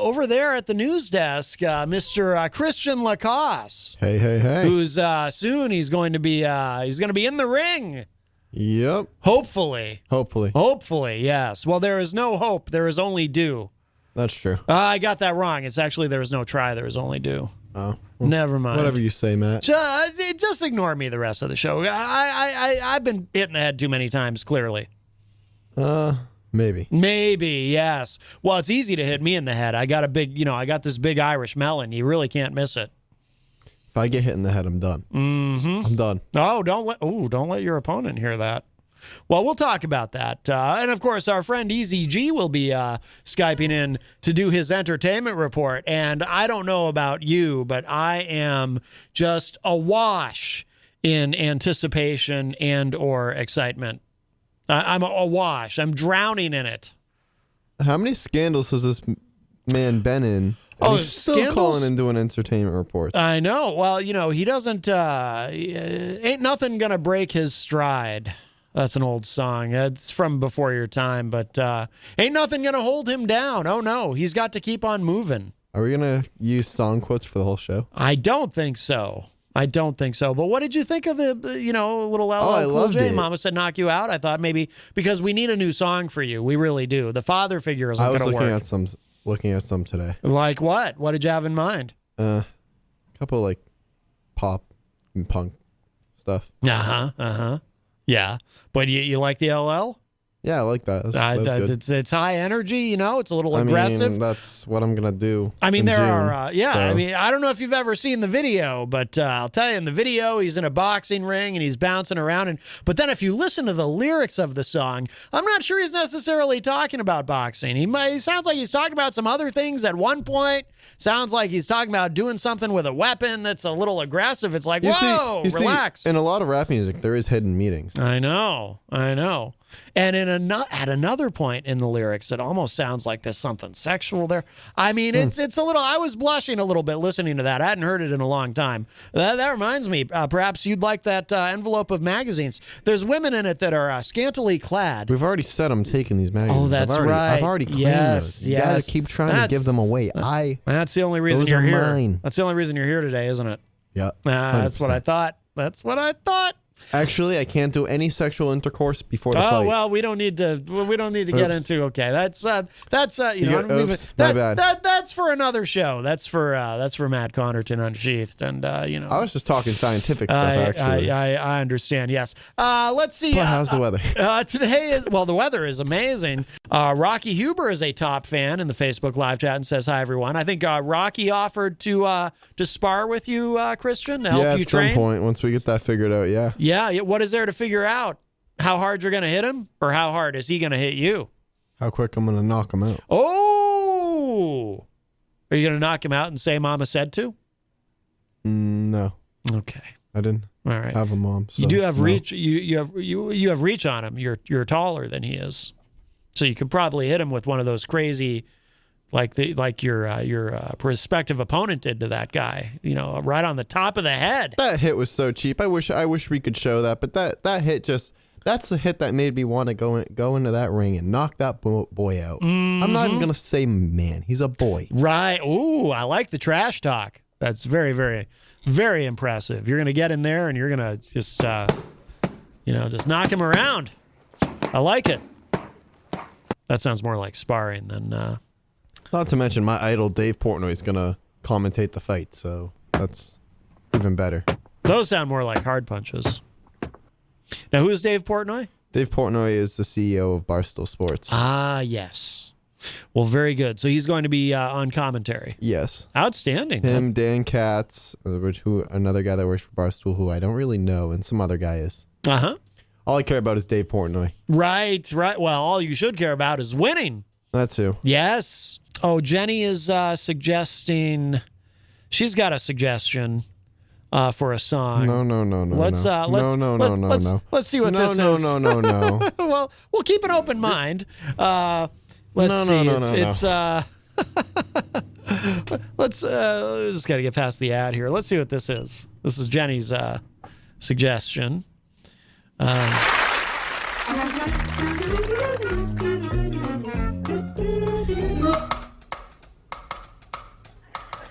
over there at the news desk, Mr. Christian Lacoss. Hey. Who's soon he's going to be in the ring. Yep. Hopefully, yes. Well, there is no hope. There is only do. That's true. I got that wrong. It's actually there is no try. There is only do. Oh. Well, never mind. Whatever you say, Matt. Just ignore me the rest of the show. I've been hit in the head too many times, clearly. Maybe, yes. Well, it's easy to hit me in the head. I got this big Irish melon. You really can't miss it. If I get hit in the head, I'm done. Mm-hmm. I'm done. Oh, don't let your opponent hear that. Well, we'll talk about that. And, of course, our friend Easy G will be Skyping in to do his entertainment report. And I don't know about you, but I am just awash in anticipation and or excitement. I'm awash. I'm drowning in it. How many scandals has this man been in? And he's still calling and doing entertainment reports. I know. Well, he doesn't, ain't nothing going to break his stride. That's an old song. It's from before your time, but ain't nothing going to hold him down. Oh, no. He's got to keep on moving. Are we going to use song quotes for the whole show? I don't think so. But what did you think of the, little I LL Cool J? Mama Said Knock You Out? I thought maybe because we need a new song for you. We really do. The father figure isn't going to work. I was looking at some today. Like what? What did you have in mind? A couple like pop and punk stuff. Yeah. But you like the LL? Yeah, I like that. It's high energy, it's a little aggressive. Mean, that's what I'm going to do. I mean, there June, are, I don't know if you've ever seen the video, but I'll tell you, in the video, he's in a boxing ring and he's bouncing around. But then if you listen to the lyrics of the song, I'm not sure he's necessarily talking about boxing. He sounds like he's talking about some other things at one point. Sounds like he's talking about doing something with a weapon that's a little aggressive. It's like, whoa, relax. In a lot of rap music, there is hidden meanings. I know. And at another point in the lyrics, it almost sounds like there's something sexual there. I mean, it's a little. I was blushing a little bit listening to that. I hadn't heard it in a long time. That reminds me. Perhaps you'd like that envelope of magazines. There's women in it that are scantily clad. We've already said I'm taking these magazines. Oh, that's right. I've already claimed those. You gotta keep trying to give them away. That's the only reason you're here. Mine. That's the only reason you're here today, isn't it? Yeah. That's what I thought. Actually, I can't do any sexual intercourse before the fight. Oh well, we don't need to get into. Okay, that's my bad. That's for another show. That's for Matt Connarton Unsheathed, and I was just talking scientific stuff. Actually, I understand. Yes. Let's see. But how's the weather? Today the weather is amazing. Rocky Huber is a top fan in the Facebook live chat and says hi everyone. I think Rocky offered to spar with you, Christian, to help you train. At some point once we get that figured out. Yeah. Yeah, what is there to figure out? How hard you're going to hit him, or how hard is he going to hit you? How quick I'm going to knock him out. Oh! Are you going to knock him out and say Mama said to? No. Okay. I didn't have a mom. So you do have reach. You have reach on him. You're taller than he is, so you could probably hit him with one of those crazy, like your prospective opponent did to that guy. Right on the top of the head. That hit was so cheap. I wish we could show that, but that hit that's the hit that made me want to go into that ring and knock that boy out. Mm-hmm. I'm not even gonna say man. He's a boy. Right. Ooh, I like the trash talk. That's very, very, very impressive. You're gonna get in there and you're gonna just just knock him around. I like it. That sounds more like sparring than. Not to mention, my idol Dave Portnoy is going to commentate the fight, so that's even better. Those sound more like hard punches. Now, who is Dave Portnoy? Dave Portnoy is the CEO of Barstool Sports. Ah, yes. Well, very good. So he's going to be on commentary. Yes. Outstanding. Him, Dan Katz, another guy that works for Barstool, who I don't really know, and some other guy is. Uh-huh. All I care about is Dave Portnoy. Right. Well, all you should care about is winning. That's who. Yes. Oh, Jenny is suggesting. She's got a suggestion for a song. No. Let's see what this is. No. Well, we'll keep an open mind. Let's see. It's let's just got to get past the ad here. Let's see what this is. This is Jenny's suggestion.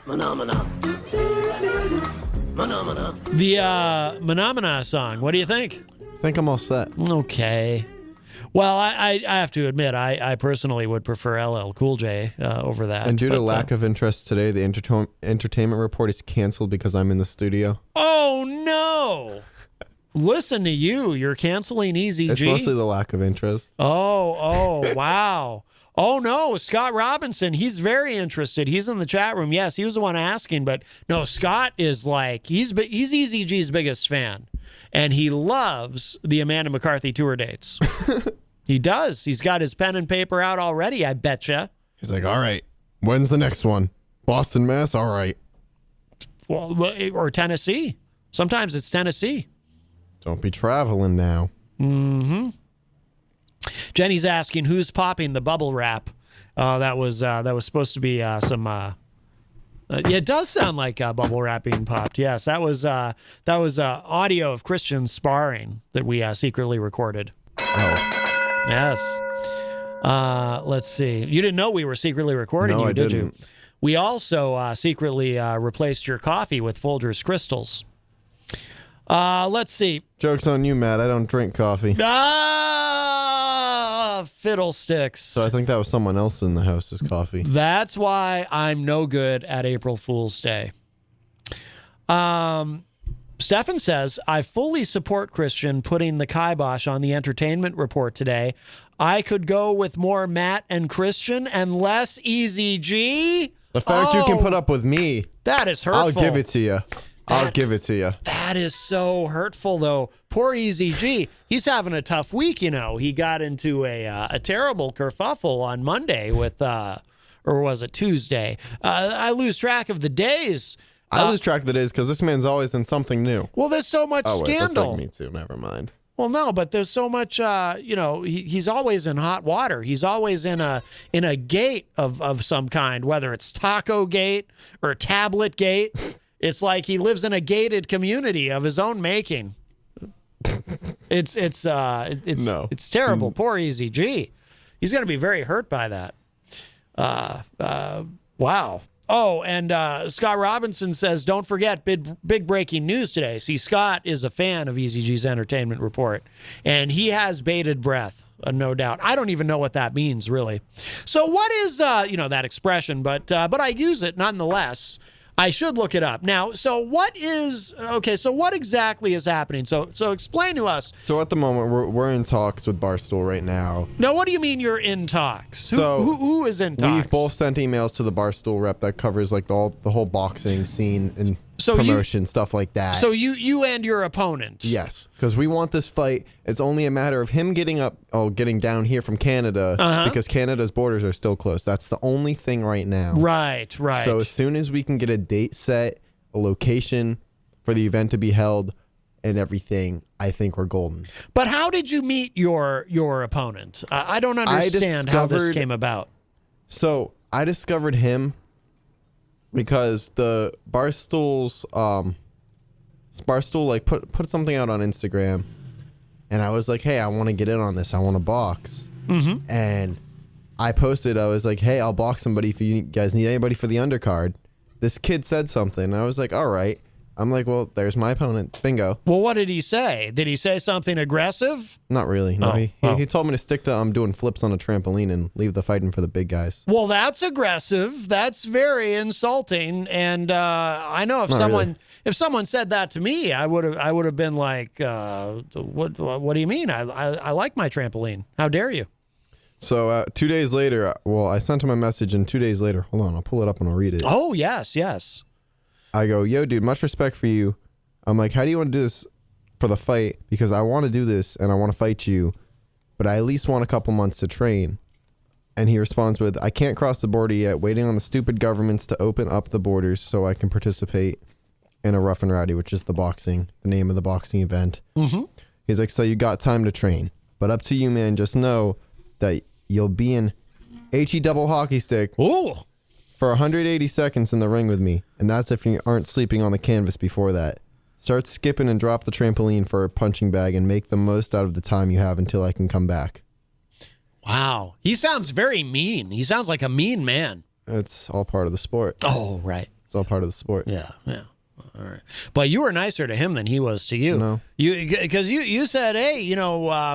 Phenomena. Phenomena. The Phenomena song. What do you think? I think I'm all set. Okay. Well, I have to admit, I personally would prefer LL Cool J over that. And due to lack of interest today, the entertainment report is canceled because I'm in the studio. Oh, no. Listen to you. You're canceling Easy It's G. mostly the lack of interest. Oh, wow. Oh, no, Scott Robinson, he's very interested. He's in the chat room. Yes, he was the one asking, but no, Scott is like, he's Easy G's biggest fan, and he loves the Amanda McCarthy tour dates. He does. He's got his pen and paper out already, I betcha. He's like, all right, when's the next one? Boston, Mass? All right. Well, or Tennessee. Sometimes it's Tennessee. Don't be traveling now. Mm-hmm. Jenny's asking who's popping the bubble wrap. That was supposed to be some. Yeah, it does sound like bubble wrap being popped. Yes, that was audio of Christian sparring that we secretly recorded. Oh, Yes. Let's see. You didn't know we were secretly recording No, you, I did you? didn't. We also secretly replaced your coffee with Folgers Crystals. Let's see. joke's on you, Matt. I don't drink coffee. Fiddlesticks. So I think that was someone else in the house's coffee. That's why I'm no good at April Fool's Day. Stefan says, I fully support Christian putting the kibosh on the entertainment report today. I could go with more Matt and Christian and less Easy G. The fact you can put up with me, That is hurtful. I'll give it to you. I'll give it to you. That is so hurtful, though. Poor Easy G. He's having a tough week, you know. He got into a terrible kerfuffle on Monday with, or was it Tuesday? I lose track of the days. I lose track of the days because this man's always in something new. Well, there's so much Oh, wait, that's scandal. like me too. Never mind. Well, no, but there's so much, he's always in hot water. He's always in a gate of some kind, whether it's Taco Gate or Tablet Gate. It's like he lives in a gated community of his own making. It's terrible. Poor Easy G. He's going to be very hurt by that. Wow. Oh, and Scott Robinson says, don't forget big breaking news today. See, Scott is a fan of Easy G's entertainment report, and he has bated breath, no doubt. I don't even know what that means, really. So what is, that expression, but I use it nonetheless. I should look it up. Now, so what exactly is happening? So explain to us. So at the moment, we're in talks with Barstool right now. Now, what do you mean you're in talks? So who is in talks? We've both sent emails to the Barstool rep that covers like the whole boxing scene and So promotion, stuff like that. So you and your opponent. Yes, because we want this fight. It's only a matter of him getting down here from Canada because Canada's borders are still closed. That's the only thing right now. Right. So as soon as we can get a date set, a location for the event to be held, and everything, I think we're golden. But how did you meet your opponent? I don't understand how this came about. So I discovered him because the Barstool like put something out on Instagram, and I was like, hey, I want to get in on this. I want to box. Mm-hmm. And I posted, I was like, hey, I'll box somebody if you guys need anybody for the undercard. This kid said something, and I was like, all right. I'm like, well, there's my opponent. Bingo. Well, what did he say? Did he say something aggressive? Not really. No, he told me to stick to doing flips on a trampoline and leave the fighting for the big guys. Well, that's aggressive. That's very insulting. And I know if someone said that to me, I would have been like, what do you mean? I like my trampoline. How dare you? So 2 days later, I sent him a message, and 2 days later, hold on, I'll pull it up and I'll read it. Oh, yes. I go, yo, dude, much respect for you. I'm like, how do you want to do this for the fight? Because I want to do this and I want to fight you, but I at least want a couple months to train. And he responds with, I can't cross the border yet, waiting on the stupid governments to open up the borders so I can participate in a Rough and Rowdy, which is the name of the boxing event. Mm-hmm. He's like, so you got time to train, but up to you, man. Just know that you'll be in HE double hockey stick. Ooh. For 180 seconds in the ring with me, and that's if you aren't sleeping on the canvas before that. Start skipping and drop the trampoline for a punching bag and make the most out of the time you have until I can come back. Wow. He sounds very mean. He sounds like a mean man. It's all part of the sport. Oh, right. It's all part of the sport. Yeah. All right. But you were nicer to him than he was to you. No. Because you said, hey,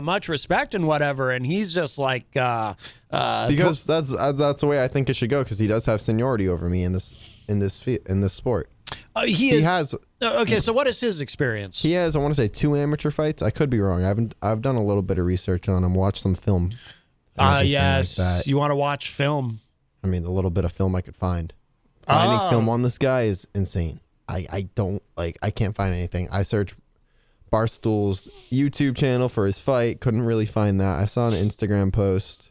much respect and whatever, and he's just like because that's the way I think it should go, because he does have seniority over me in this sport. He has. Okay, so what is his experience? He has, I want to say, 2 amateur fights. I could be wrong. I've done a little bit of research on him, watched some film. Yes. Like you want to watch film? I mean, the little bit of film I could find. Finding film on this guy is insane. I can't find anything. I searched Barstool's YouTube channel for his fight. Couldn't really find that. I saw an Instagram post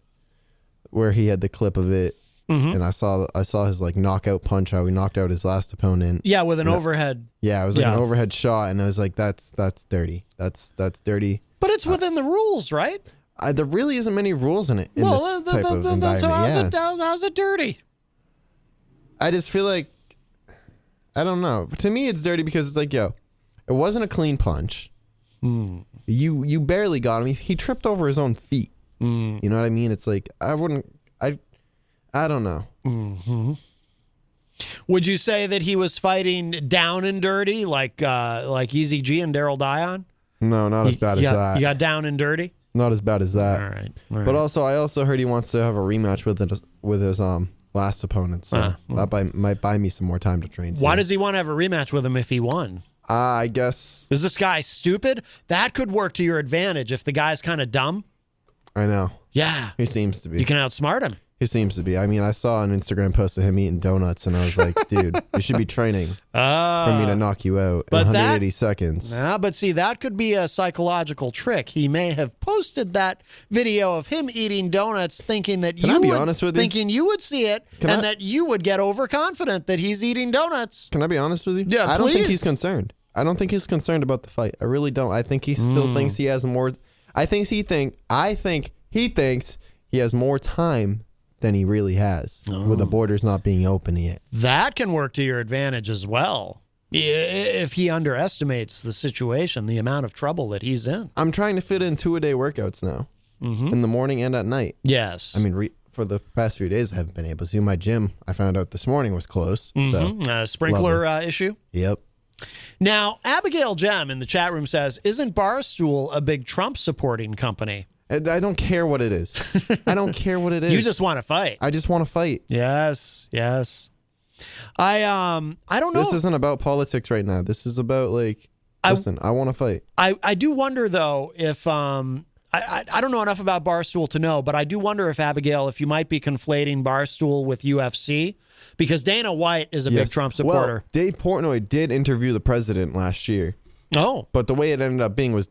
where he had the clip of it. Mm-hmm. And I saw his like knockout punch, how he knocked out his last opponent. Yeah, with an overhead. Yeah, it was like an overhead shot, and I was like, that's dirty. That's dirty. But it's within the rules, right? There really isn't many rules in it. In this type of environment. So how's it dirty? I just feel like, I don't know. To me, it's dirty because it's like, it wasn't a clean punch. Mm. You barely got him. He tripped over his own feet. Mm. You know what I mean? It's like, I don't know. Mm-hmm. Would you say that he was fighting down and dirty, like Easy G and Daryl Dion? No, not as bad as that. You got down and dirty? Not as bad as that. All right. But also, I also heard he wants to have a rematch with his last opponent. So that might buy me some more time to train. Why does he want to have a rematch with him if he won? I guess. Is this guy stupid? That could work to your advantage if the guy's kind of dumb. I know. Yeah. He seems to be. You can outsmart him. He seems to be. I mean, I saw an Instagram post of him eating donuts, and I was like, dude, you should be training for me to knock you out in 180 seconds. Nah, but see, that could be a psychological trick. He may have posted that video of him eating donuts thinking that you would see it, that you would get overconfident that he's eating donuts. Can I be honest with you? Yeah, I don't think he's concerned. I don't think he's concerned about the fight. I really don't. I think he still thinks he has more. I think he thinks he has more time than he really has, with the borders not being open yet. That can work to your advantage as well. If he underestimates the situation, the amount of trouble that he's in. I'm trying to fit in 2-a-day workouts now, in the morning and at night. Yes. I mean, for the past few days, I haven't been able to. My gym, I found out this morning, was closed. So sprinkler issue? Yep. Now, Abigail Jem in the chat room says, isn't Barstool a big Trump supporting company? I don't care what it is. I don't care what it is. You just want to fight. I just want to fight. Yes. I don't know. This isn't about politics right now. This is about listen, I want to fight. I do wonder though if I don't know enough about Barstool to know, but I do wonder if Abigail, if you might be conflating Barstool with UFC, because Dana White is a big Trump supporter. Well, Dave Portnoy did interview the president last year. Oh, but the way it ended up being was,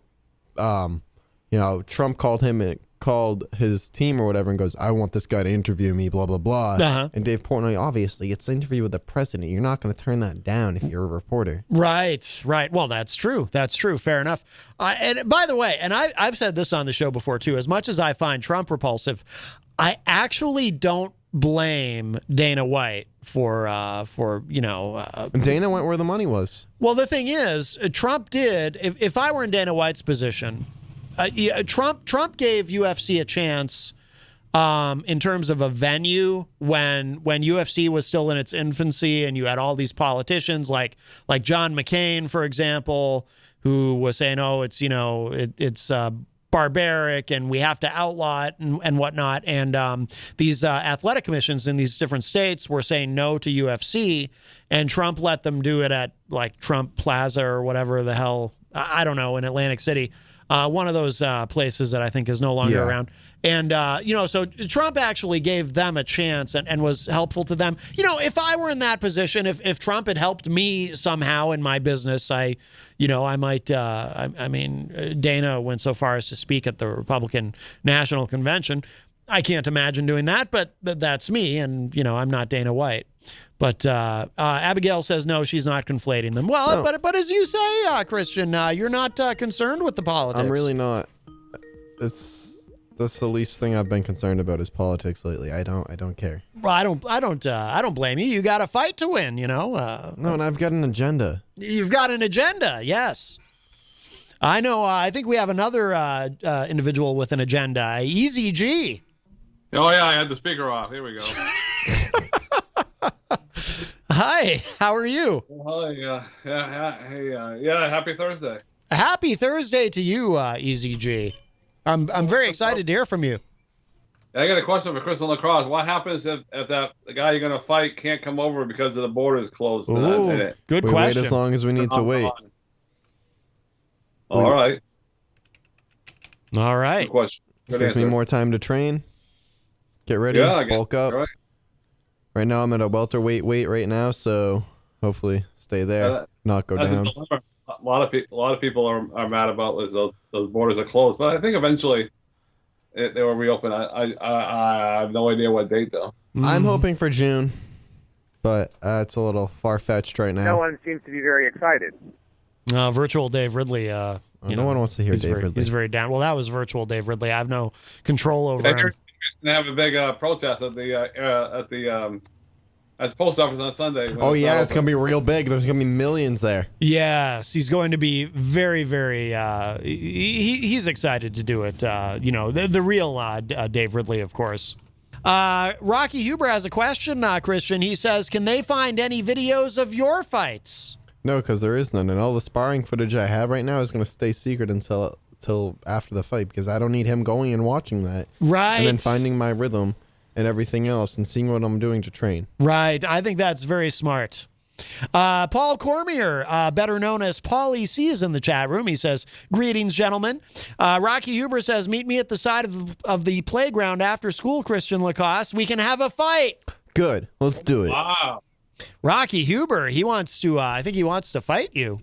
Trump called his team or whatever and goes, I want this guy to interview me, blah, blah, blah. Uh-huh. And Dave Portnoy, obviously, it's an interview with the president. You're not going to turn that down if you're a reporter. Right. Well, that's true. Fair enough. And by the way, and I've said this on the show before, too, as much as I find Trump repulsive, I actually don't blame Dana White for Dana went where the money was. Well, the thing is, Trump did, if I were in Dana White's position, Trump gave UFC a chance in terms of a venue when UFC was still in its infancy, and you had all these politicians like John McCain, for example, who was saying, "Oh, it's barbaric, and we have to outlaw it and whatnot." And these athletic commissions in these different states were saying no to UFC, and Trump let them do it at like Trump Plaza or whatever the hell, I don't know, in Atlantic City. One of those places that I think is no longer around. And, so Trump actually gave them a chance and was helpful to them. If I were in that position, if Trump had helped me somehow in my business, I might, Dana went so far as to speak at the Republican National Convention. I can't imagine doing that, but that's me. And, I'm not Dana White. But Abigail says no, she's not conflating them. Well, no. But as you say, Christian, you're not concerned with the politics. I'm really not. That's the least thing I've been concerned about is politics lately. I don't care. Well, I don't blame you. You got a fight to win, No, and I've got an agenda. You've got an agenda, yes. I know. I think we have another individual with an agenda. Easy G. Oh yeah, I had the speaker off. Here we go. Hi. Hi, how are you? Hi, happy Thursday. Happy Thursday to you, Easy G. I'm very excited to hear from you. I got a question for Chris on Lacrosse. What happens if the guy you're going to fight can't come over because of the borders closed? Ooh, good We question. wait as long as we need to wait. All right. All right. Good question. Good Gives me answer. more time to train. Get ready. Yeah, I guess. Bulk up. Right. Right now I'm at a welterweight weight right now, so hopefully stay there, not go That's down. a dilemma. A lot of people are mad about those borders are closed, but I think eventually they will reopen. I have no idea what date though. I'm hoping for June, but it's a little far-fetched right now. No one seems to be very excited. Virtual Dave Ridley. No one wants to hear Dave Ridley. He's very down. Well, that was virtual Dave Ridley. I have no control over him. They're going to have a big protest at the post office on Sunday. Oh yeah, it's gonna be real big. There's gonna be millions there. Yes, he's going to be very, very. He's excited to do it. The real Dave Ridley, of course. Rocky Huber has a question, Christian. He says, "Can they find any videos of your fights?" No, because there is none, and all the sparring footage I have right now is gonna stay secret until after the fight because I don't need him going and watching that. Right. And then finding my rhythm and everything else and seeing what I'm doing to train. Right. I think that's very smart. Paul Cormier, better known as Paulie C, is in the chat room. He says, "Greetings, gentlemen." Rocky Huber says, "Meet me at the side of the playground after school, Christian Lacoste. We can have a fight." Good. Let's do it. Wow. Rocky Huber, he wants to. I think he wants to fight you.